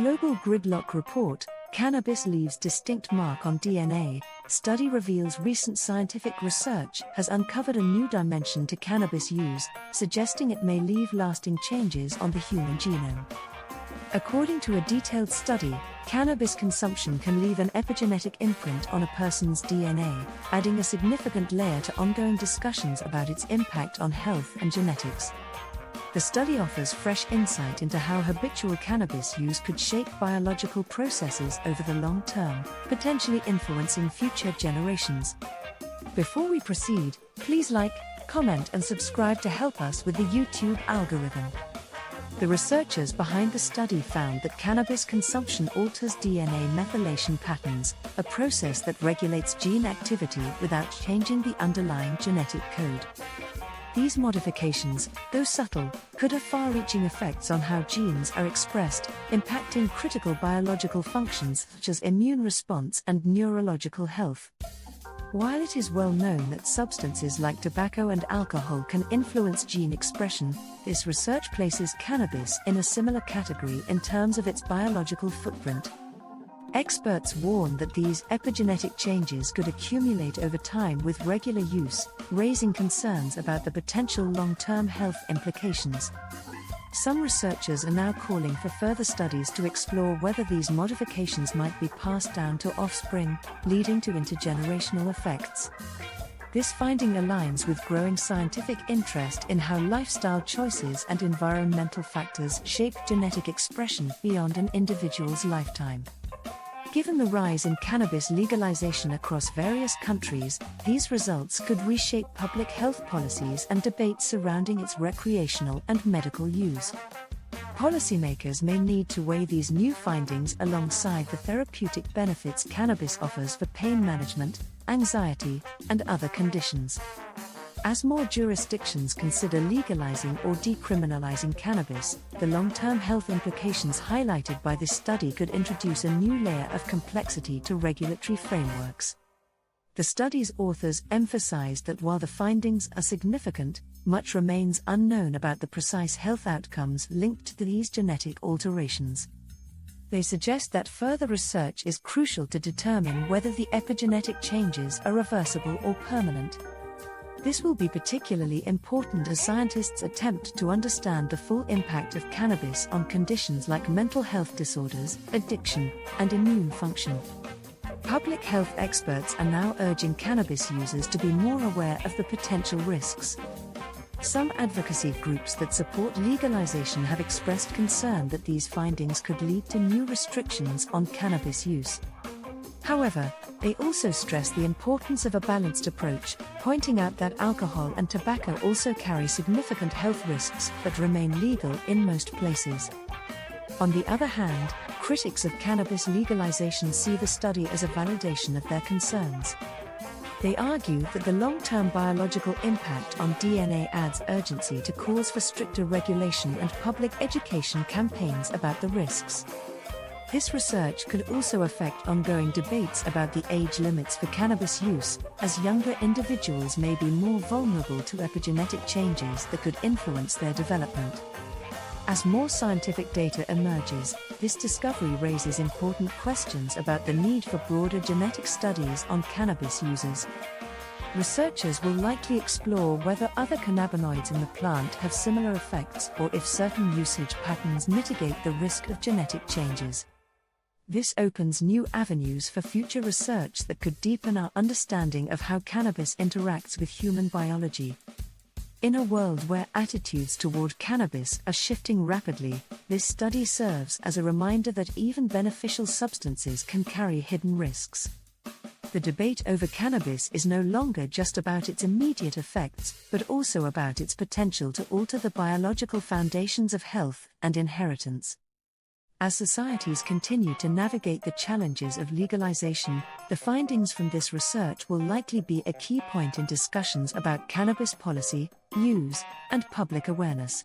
Global Gridlock Report, Cannabis Leaves Distinct Mark on DNA, study reveals recent scientific research has uncovered a new dimension to cannabis use, suggesting it may leave lasting changes on the human genome. According to a detailed study, cannabis consumption can leave an epigenetic imprint on a person's DNA, adding a significant layer to ongoing discussions about its impact on health and genetics. The study offers fresh insight into how habitual cannabis use could shape biological processes over the long term, potentially influencing future generations. Before we proceed, please like, comment and subscribe to help us with the YouTube algorithm. The researchers behind the study found that cannabis consumption alters DNA methylation patterns, a process that regulates gene activity without changing the underlying genetic code. These modifications, though subtle, could have far-reaching effects on how genes are expressed, impacting critical biological functions such as immune response and neurological health. While it is well known that substances like tobacco and alcohol can influence gene expression, this research places cannabis in a similar category in terms of its biological footprint. Experts warn that these epigenetic changes could accumulate over time with regular use, raising concerns about the potential long-term health implications. Some researchers are now calling for further studies to explore whether these modifications might be passed down to offspring, leading to intergenerational effects. This finding aligns with growing scientific interest in how lifestyle choices and environmental factors shape genetic expression beyond an individual's lifetime. Given the rise in cannabis legalization across various countries, these results could reshape public health policies and debates surrounding its recreational and medical use. Policymakers may need to weigh these new findings alongside the therapeutic benefits cannabis offers for pain management, anxiety, and other conditions. As more jurisdictions consider legalizing or decriminalizing cannabis, the long-term health implications highlighted by this study could introduce a new layer of complexity to regulatory frameworks. The study's authors emphasized that while the findings are significant, much remains unknown about the precise health outcomes linked to these genetic alterations. They suggest that further research is crucial to determine whether the epigenetic changes are reversible or permanent. This will be particularly important as scientists attempt to understand the full impact of cannabis on conditions like mental health disorders, addiction, and immune function. Public health experts are now urging cannabis users to be more aware of the potential risks. Some advocacy groups that support legalization have expressed concern that these findings could lead to new restrictions on cannabis use. However, they also stress the importance of a balanced approach, pointing out that alcohol and tobacco also carry significant health risks but remain legal in most places. On the other hand, critics of cannabis legalization see the study as a validation of their concerns. They argue that the long-term biological impact on DNA adds urgency to calls for stricter regulation and public education campaigns about the risks. This research could also affect ongoing debates about the age limits for cannabis use, as younger individuals may be more vulnerable to epigenetic changes that could influence their development. As more scientific data emerges, this discovery raises important questions about the need for broader genetic studies on cannabis users. Researchers will likely explore whether other cannabinoids in the plant have similar effects or if certain usage patterns mitigate the risk of genetic changes. This opens new avenues for future research that could deepen our understanding of how cannabis interacts with human biology. In a world where attitudes toward cannabis are shifting rapidly, this study serves as a reminder that even beneficial substances can carry hidden risks. The debate over cannabis is no longer just about its immediate effects, but also about its potential to alter the biological foundations of health and inheritance. As societies continue to navigate the challenges of legalization, the findings from this research will likely be a key point in discussions about cannabis policy, use, and public awareness.